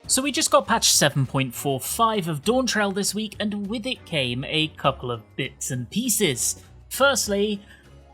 So we just got patch 7.45 of Dawntrail this week, and with it came a couple of bits and pieces. Firstly,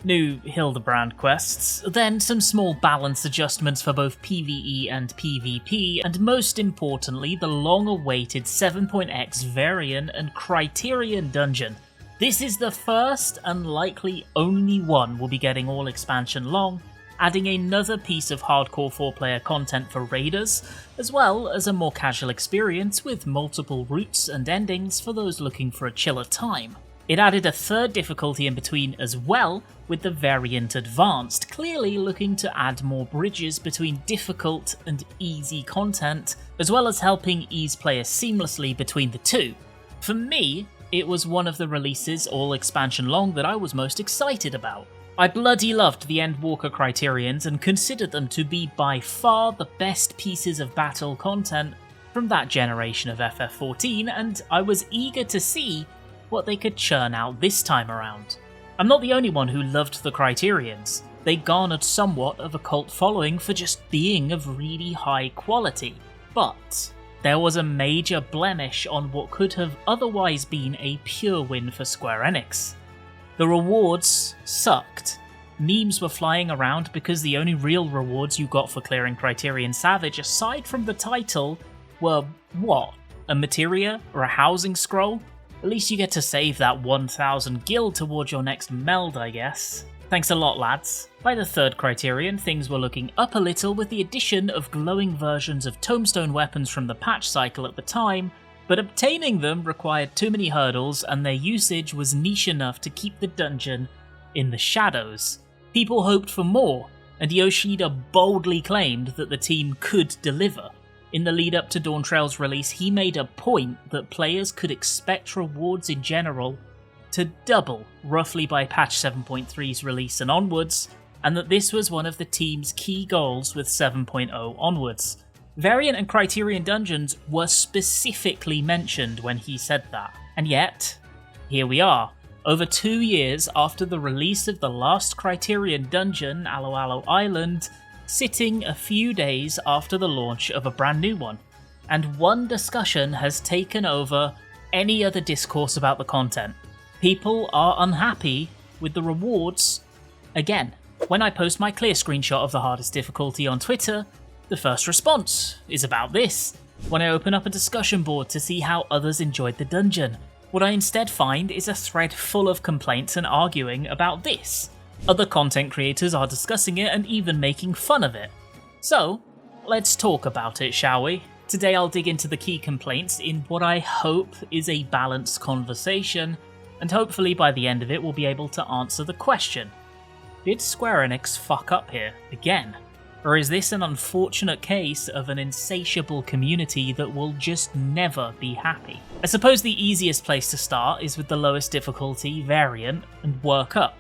new Hildebrand quests, then some small balance adjustments for both PvE and PvP, and most importantly, the long-awaited 7.x variant and Criterion dungeon. This is the first and likely only one we'll be getting all expansion long, adding another piece of hardcore 4-player content for raiders, as well as a more casual experience with multiple routes and endings for those looking for a chiller time. It added a third difficulty in between as well, with the variant Advanced, clearly looking to add more bridges between difficult and easy content, as well as helping ease players seamlessly between the two. For me, it was one of the releases all expansion long that I was most excited about. I bloody loved the Endwalker Criterions and considered them to be by far the best pieces of battle content from that generation of FF14, and I was eager to see what they could churn out this time around. I'm not the only one who loved the Criterions. They garnered somewhat of a cult following for just being of really high quality, but there was a major blemish on what could have otherwise been a pure win for Square Enix. The rewards sucked. Memes were flying around because the only real rewards you got for clearing Criterion Savage, aside from the title, were what? A materia or a housing scroll? At least you get to save that 1000 gil towards your next meld, I guess. Thanks a lot, lads. By the third Criterion, things were looking up a little with the addition of glowing versions of tombstone weapons from the patch cycle at the time, but obtaining them required too many hurdles and their usage was niche enough to keep the dungeon in the shadows. People hoped for more, and Yoshida boldly claimed that the team could deliver. In the lead up to Dawntrail's release, he made a point that players could expect rewards in general to double roughly by patch 7.3's release and onwards, and that this was one of the team's key goals with 7.0 onwards. Variant and Criterion dungeons were specifically mentioned when he said that, and yet, here we are, over 2 years after the release of the last Criterion dungeon, Alo Alo Island, sitting a few days after the launch of a brand new one, and one discussion has taken over any other discourse about the content. People are unhappy with the rewards again. When I post my clear screenshot of the hardest difficulty on Twitter, the first response is about this. When I open up a discussion board to see how others enjoyed the dungeon, what I instead find is a thread full of complaints and arguing about this. Other content creators are discussing it and even making fun of it. So, let's talk about it, shall we? Today I'll dig into the key complaints in what I hope is a balanced conversation, and hopefully by the end of it we'll be able to answer the question: did Square Enix fuck up here again? Or is this an unfortunate case of an insatiable community that will just never be happy? I suppose the easiest place to start is with the lowest difficulty variant and work up.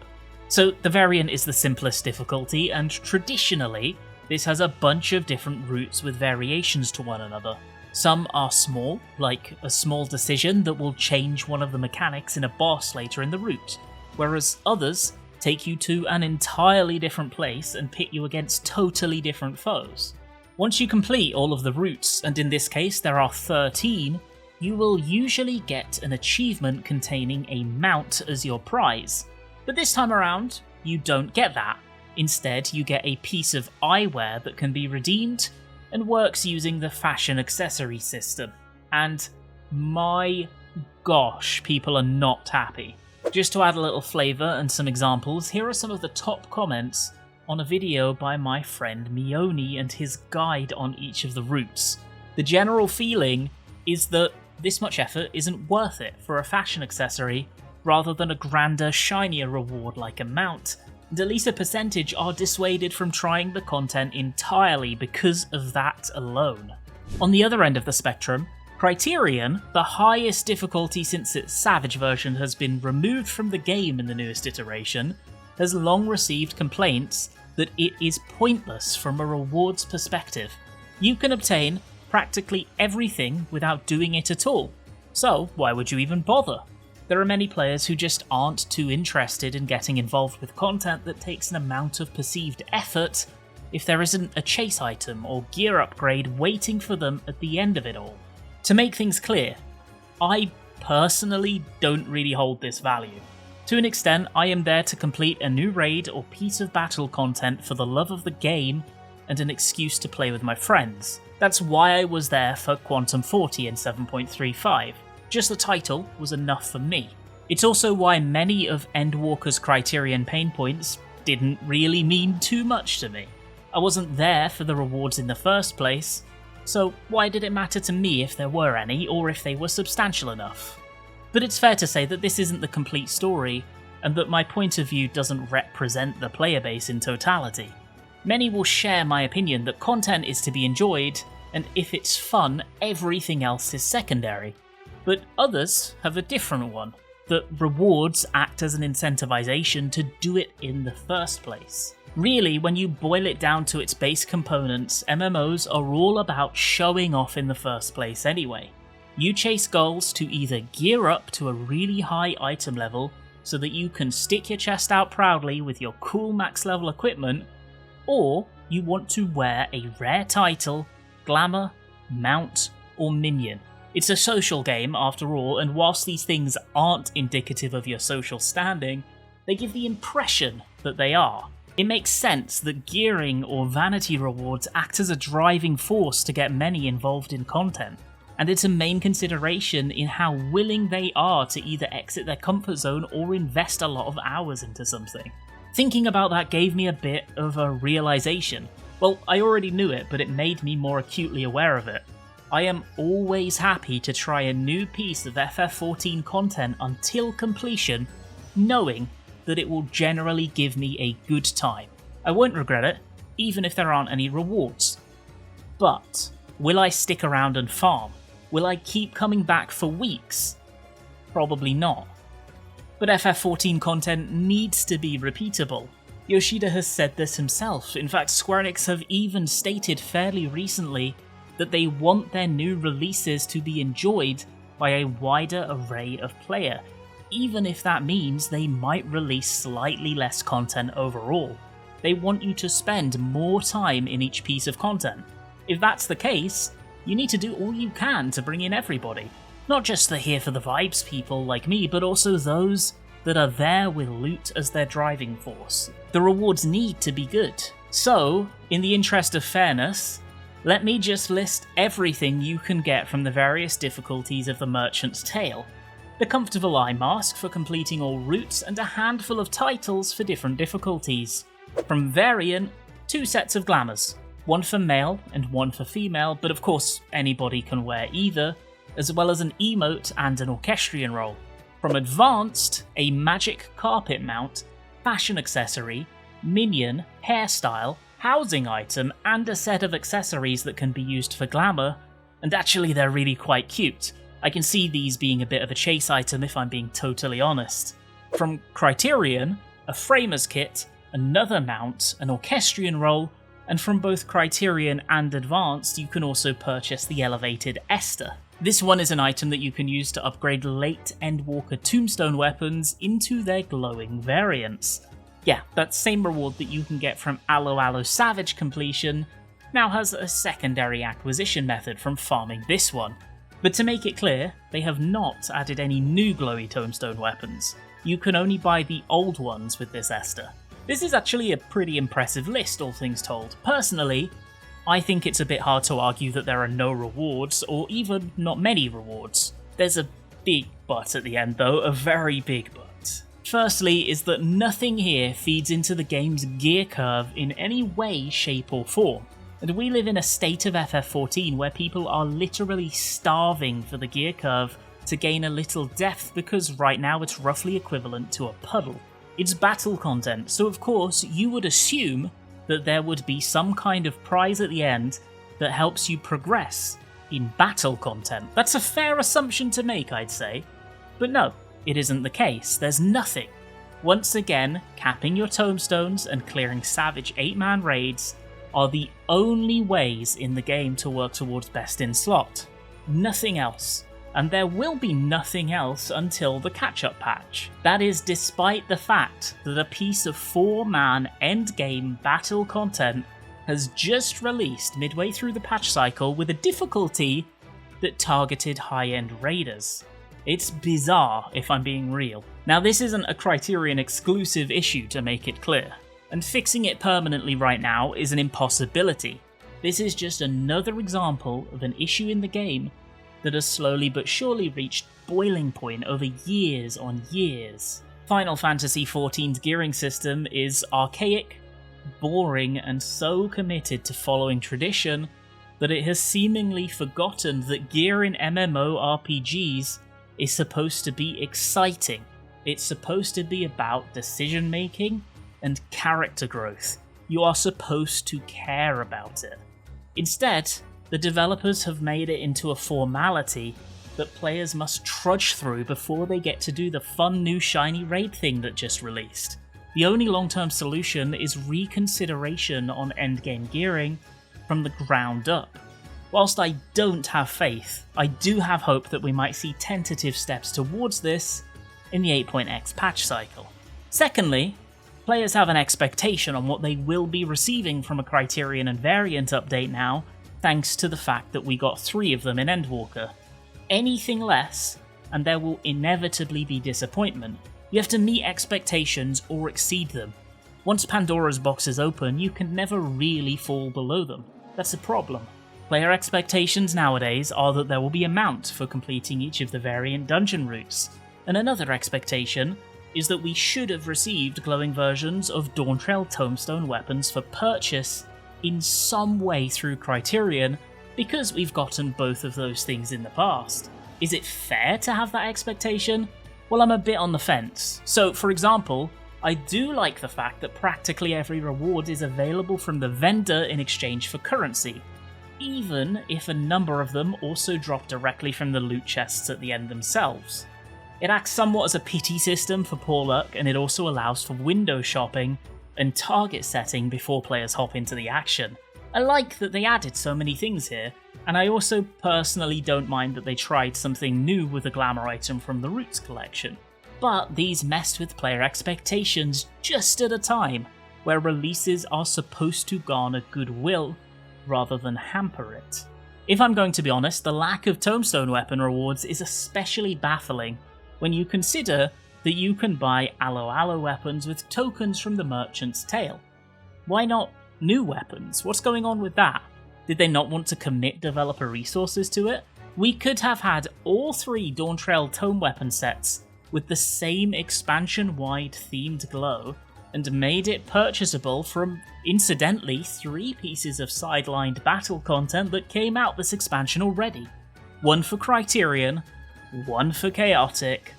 So the variant is the simplest difficulty, and traditionally this has a bunch of different routes with variations to one another. Some are small, like a small decision that will change one of the mechanics in a boss later in the route, whereas others take you to an entirely different place and pit you against totally different foes. Once you complete all of the routes, and in this case there are 13, you will usually get an achievement containing a mount as your prize. But this time around, you don't get that. Instead, you get a piece of eyewear that can be redeemed and works using the fashion accessory system. And my gosh, people are not happy. Just to add a little flavour and some examples, here are some of the top comments on a video by my friend Mioni and his guide on each of the routes. The general feeling is that this much effort isn't worth it for a fashion accessory rather than a grander, shinier reward like a mount, and at least a percentage are dissuaded from trying the content entirely because of that alone. On the other end of the spectrum, Criterion, the highest difficulty since its Savage version has been removed from the game in the newest iteration, has long received complaints that it is pointless from a rewards perspective. You can obtain practically everything without doing it at all, so why would you even bother? There are many players who just aren't too interested in getting involved with content that takes an amount of perceived effort if there isn't a chase item or gear upgrade waiting for them at the end of it all. To make things clear, I personally don't really hold this value. To an extent, I am there to complete a new raid or piece of battle content for the love of the game and an excuse to play with my friends. That's why I was there for Quantum 40 in 7.35. Just the title was enough for me. It's also why many of Endwalker's Criterion pain points didn't really mean too much to me. I wasn't there for the rewards in the first place, so why did it matter to me if there were any, or if they were substantial enough? But it's fair to say that this isn't the complete story, and that my point of view doesn't represent the player base in totality. Many will share my opinion that content is to be enjoyed, and if it's fun, everything else is secondary. But others have a different one, that rewards act as an incentivization to do it in the first place. Really, when you boil it down to its base components, MMOs are all about showing off in the first place anyway. You chase goals to either gear up to a really high item level so that you can stick your chest out proudly with your cool max level equipment, or you want to wear a rare title, glamour, mount, or minion. It's a social game after all, and whilst these things aren't indicative of your social standing, they give the impression that they are. It makes sense that gearing or vanity rewards act as a driving force to get many involved in content, and it's a main consideration in how willing they are to either exit their comfort zone or invest a lot of hours into something. Thinking about that gave me a bit of a realization. Well, I already knew it, but it made me more acutely aware of it. I am always happy to try a new piece of FF14 content until completion, knowing that it will generally give me a good time. I won't regret it, even if there aren't any rewards. But will I stick around and farm? Will I keep coming back for weeks? Probably not. But FF14 content needs to be repeatable. Yoshida has said this himself. In fact, Square Enix have even stated fairly recently that they want their new releases to be enjoyed by a wider array of player, even if that means they might release slightly less content overall. They want you to spend more time in each piece of content. If that's the case, you need to do all you can to bring in everybody. Not just the here for the vibes people like me, but also those that are there with loot as their driving force. The rewards need to be good. So, in the interest of fairness, let me just list everything you can get from the various difficulties of the Merchant's Tale. The comfortable eye mask for completing all routes, and a handful of titles for different difficulties. From Variant, 2 sets of glamours, one for male and one for female, but of course anybody can wear either, as well as an emote and an orchestrion role. From Advanced, a magic carpet mount, fashion accessory, minion, hairstyle, housing item, and a set of accessories that can be used for glamour, and actually they're really quite cute. I can see these being a bit of a chase item if I'm being totally honest. From Criterion, a framer's kit, another mount, an orchestrion role, and from both Criterion and Advanced you can also purchase the elevated Esther. This one is an item that you can use to upgrade late Endwalker tombstone weapons into their glowing variants. Yeah, that same reward that you can get from Aloe Aloe Savage completion now has a secondary acquisition method from farming this one. But to make it clear, they have not added any new glowy tombstone weapons. You can only buy the old ones with this Esther. This is actually a pretty impressive list, all things told. Personally, I think it's a bit hard to argue that there are no rewards, or even not many rewards. There's a big but at the end though, a very big but. Firstly is that nothing here feeds into the game's gear curve in any way, shape or form. And we live in a state of FF14 where people are literally starving for the gear curve to gain a little depth, because right now it's roughly equivalent to a puddle. It's battle content, so of course you would assume that there would be some kind of prize at the end that helps you progress in battle content. That's a fair assumption to make, I'd say. But no, it isn't the case. There's nothing. Once again, capping your tombstones and clearing savage 8-man raids are the only ways in the game to work towards best in slot. Nothing else. And there will be nothing else until the catch-up patch. That is despite the fact that a piece of 4-man endgame battle content has just released midway through the patch cycle with a difficulty that targeted high-end raiders. It's bizarre, if I'm being real. Now, this isn't a Criterion exclusive issue, to make it clear, and fixing it permanently right now is an impossibility. This is just another example of an issue in the game that has slowly but surely reached boiling point over years on years. Final Fantasy XIV's gearing system is archaic, boring, and so committed to following tradition that it has seemingly forgotten that gear in MMORPGs is supposed to be exciting. It's supposed to be about decision making and character growth. You are supposed to care about it. Instead, the developers have made it into a formality that players must trudge through before they get to do the fun new shiny raid thing that just released. The only long-term solution is reconsideration on endgame gearing from the ground up. Whilst I don't have faith, I do have hope that we might see tentative steps towards this in the 8.x patch cycle. Secondly, players have an expectation on what they will be receiving from a Criterion and variant update now, thanks to the fact that we got 3 of them in Endwalker. Anything less, and there will inevitably be disappointment. You have to meet expectations or exceed them. Once Pandora's box is open, you can never really fall below them. That's a problem. Player expectations nowadays are that there will be a mount for completing each of the variant dungeon routes, and another expectation is that we should have received glowing versions of dawntrail tombstone weapons for purchase in some way through Criterion, because we've gotten both of those things in the past. Is it fair to have that expectation? Well, I'm a bit on the fence. So, for example, I do like the fact that practically every reward is available from the vendor in exchange for currency, even if a number of them also drop directly from the loot chests at the end themselves. It acts somewhat as a pity system for poor luck, and it also allows for window shopping and target setting before players hop into the action. I like that they added so many things here, and I also personally don't mind that they tried something new with a glamour item from the Roots collection. But these messed with player expectations just at a time where releases are supposed to garner goodwill rather than hamper it. If I'm going to be honest, the lack of tombstone weapon rewards is especially baffling when you consider that you can buy Aloe weapons with tokens from the Merchant's Tale. Why not new weapons? What's going on with that? Did they not want to commit developer resources to it? We could have had all 3 dawntrail tome weapon sets with the same expansion-wide themed glow and made it purchasable from, incidentally, 3 pieces of sidelined battle content that came out this expansion already. 1 for Criterion, 1 for Chaotic,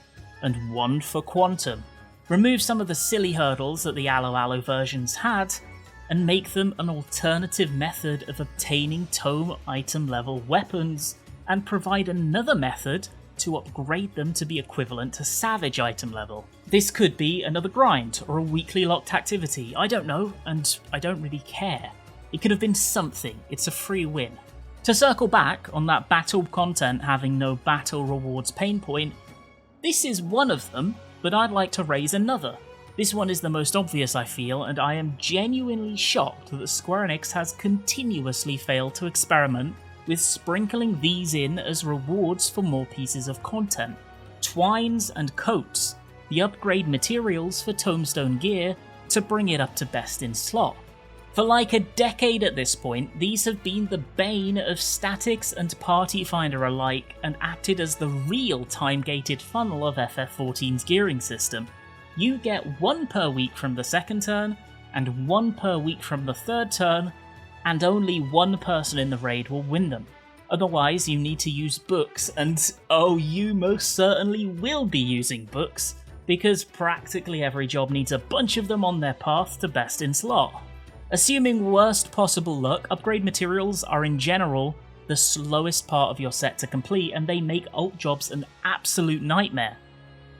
and 1 for Quantum. Remove some of the silly hurdles that the Aloe versions had, and make them an alternative method of obtaining tome item level weapons, and provide another method to upgrade them to be equivalent to Savage item level. This could be another grind, or a weekly locked activity, I don't know, and I don't really care. It could have been something, it's a free win. To circle back on that battle content having no battle rewards pain point, this is one of them, but I'd like to raise another. This one is the most obvious, I feel, and I am genuinely shocked that Square Enix has continuously failed to experiment with sprinkling these in as rewards for more pieces of content. Twines and coats, the upgrade materials for tombstone gear to bring it up to best in slot. For like a decade at this point, these have been the bane of statics and party finder alike and acted as the real time-gated funnel of FF14's gearing system. You get 1 per week from the second turn, and 1 per week from the third turn, and only 1 person in the raid will win them. Otherwise, you need to use books, and oh, you most certainly will be using books, because practically every job needs a bunch of them on their path to best in slot. Assuming worst possible luck, upgrade materials are in general the slowest part of your set to complete, and they make alt jobs an absolute nightmare.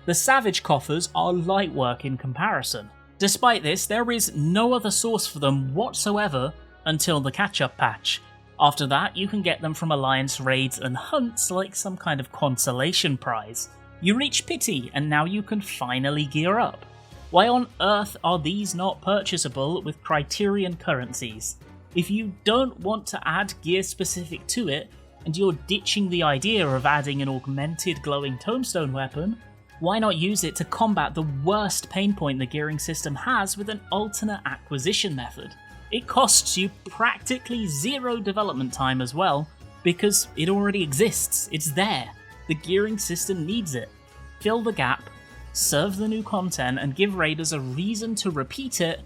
The Savage coffers are light work in comparison. Despite this, there is no other source for them whatsoever until the catch-up patch. After that, you can get them from Alliance raids and hunts like some kind of consolation prize. You reach Pity, and now you can finally gear up. Why on earth are these not purchasable with Criterion currencies? If you don't want to add gear specific to it, and you're ditching the idea of adding an augmented glowing tombstone weapon, why not use it to combat the worst pain point the gearing system has with an alternate acquisition method? It costs you practically zero development time as well, because it already exists, it's there. The gearing system needs it. Fill the gap, serve the new content, and give raiders a reason to repeat it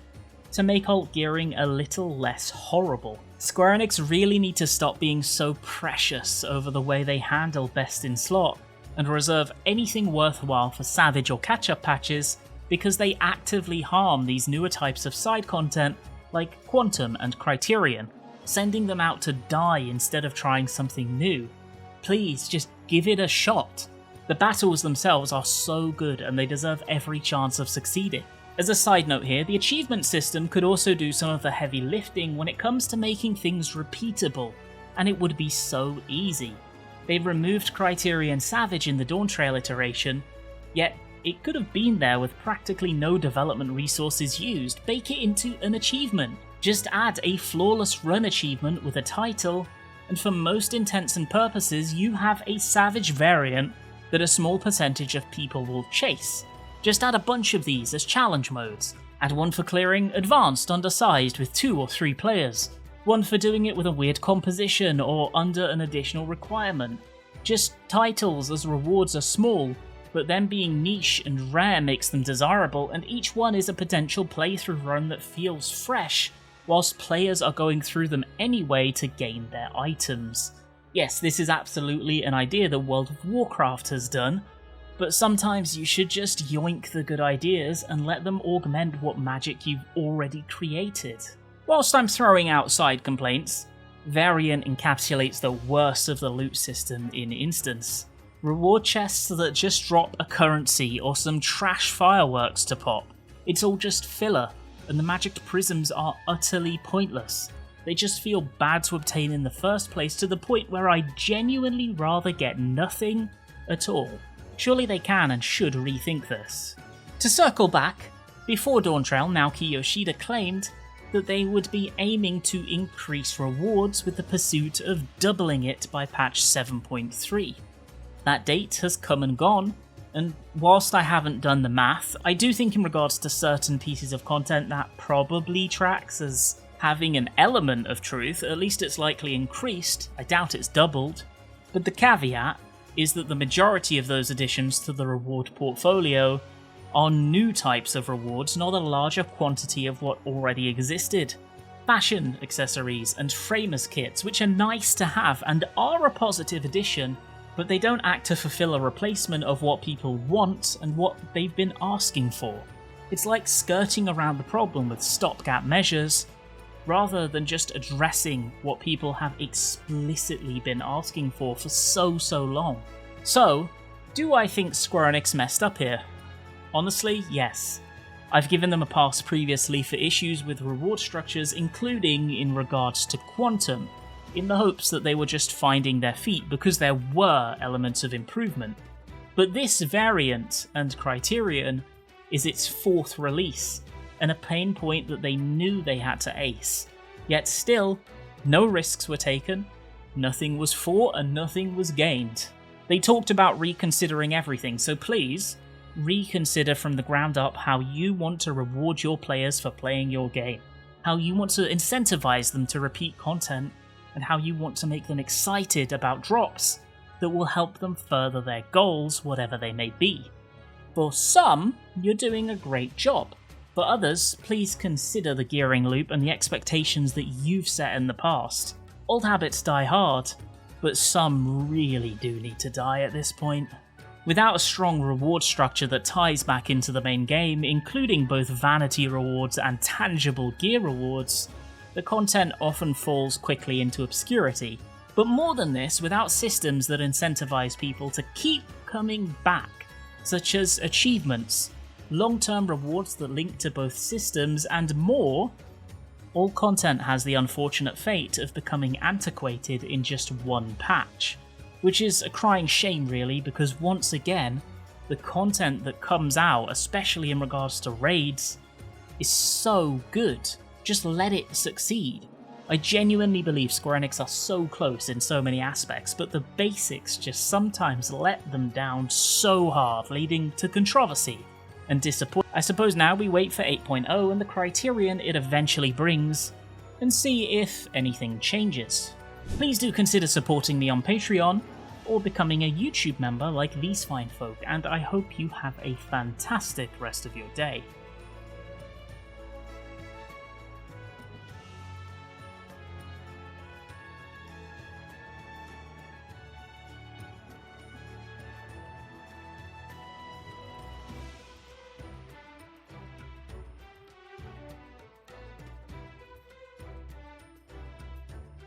to make alt gearing a little less horrible. Square Enix really need to stop being so precious over the way they handle best in slot, and reserve anything worthwhile for Savage or catch-up patches, because they actively harm these newer types of side content like Quantum and Criterion, sending them out to die instead of trying something new. Please, just give it a shot. The battles themselves are so good and they deserve every chance of succeeding. As a side note here, the achievement system could also do some of the heavy lifting when it comes to making things repeatable, and it would be so easy. They've removed Criterion Savage in the dawntrail iteration, yet it could have been there with practically no development resources used. Bake it into an achievement. Just add a flawless run achievement with a title, and for most intents and purposes you have a Savage variant that a small percentage of people will chase. Just add a bunch of these as challenge modes. Add one for clearing Advanced Undersized with 2 or 3 players. One for doing it with a weird composition or under an additional requirement. Just titles, as rewards are small, but them being niche and rare makes them desirable, and each one is a potential playthrough run that feels fresh, whilst players are going through them anyway to gain their items. Yes, this is absolutely an idea that World of Warcraft has done, but sometimes you should just yoink the good ideas and let them augment what magic you've already created. Whilst I'm throwing out side complaints, Variant encapsulates the worst of the loot system in Instance. Reward chests that just drop a currency or some trash fireworks to pop. It's all just filler, and the magic prisms are utterly pointless. They just feel bad to obtain in the first place, to the point where I genuinely rather get nothing at all. Surely they can and should rethink this. To circle back, before dawntrail, Naoki Yoshida claimed that they would be aiming to increase rewards with the pursuit of doubling it by patch 7.3. That date has come and gone, and whilst I haven't done the math, I do think in regards to certain pieces of content that probably tracks as having an element of truth. At least it's likely increased. I doubt it's doubled. But the caveat is that the majority of those additions to the reward portfolio are new types of rewards, not a larger quantity of what already existed. Fashion accessories and framers kits, which are nice to have and are a positive addition, but they don't act to fulfill a replacement of what people want and what they've been asking for. It's like skirting around the problem with stopgap measures, rather than just addressing what people have explicitly been asking for so long. So, do I think Square Enix messed up here? Honestly, yes. I've given them a pass previously for issues with reward structures, including in regards to Quantum, in the hopes that they were just finding their feet because there were elements of improvement. But this variant and Criterion is its 4th release, and a pain point that they knew they had to ace. Yet still, no risks were taken, nothing was fought, and nothing was gained. They talked about reconsidering everything, so please, reconsider from the ground up how you want to reward your players for playing your game, how you want to incentivize them to repeat content, and how you want to make them excited about drops that will help them further their goals, whatever they may be. For some, you're doing a great job. For others, please consider the gearing loop and the expectations that you've set in the past. Old habits die hard, but some really do need to die at this point. Without a strong reward structure that ties back into the main game, including both vanity rewards and tangible gear rewards, the content often falls quickly into obscurity. But more than this, without systems that incentivize people to keep coming back, such as achievements, long-term rewards that link to both systems, and more, all content has the unfortunate fate of becoming antiquated in just one patch. Which is a crying shame really, because once again, the content that comes out, especially in regards to raids, is so good. Just let it succeed. I genuinely believe Square Enix are so close in so many aspects, but the basics just sometimes let them down so hard, leading to controversy and disappointment. I suppose now we wait for 8.0 and the Criterion it eventually brings, and see if anything changes. Please do consider supporting me on Patreon, or becoming a YouTube member like these fine folk, and I hope you have a fantastic rest of your day.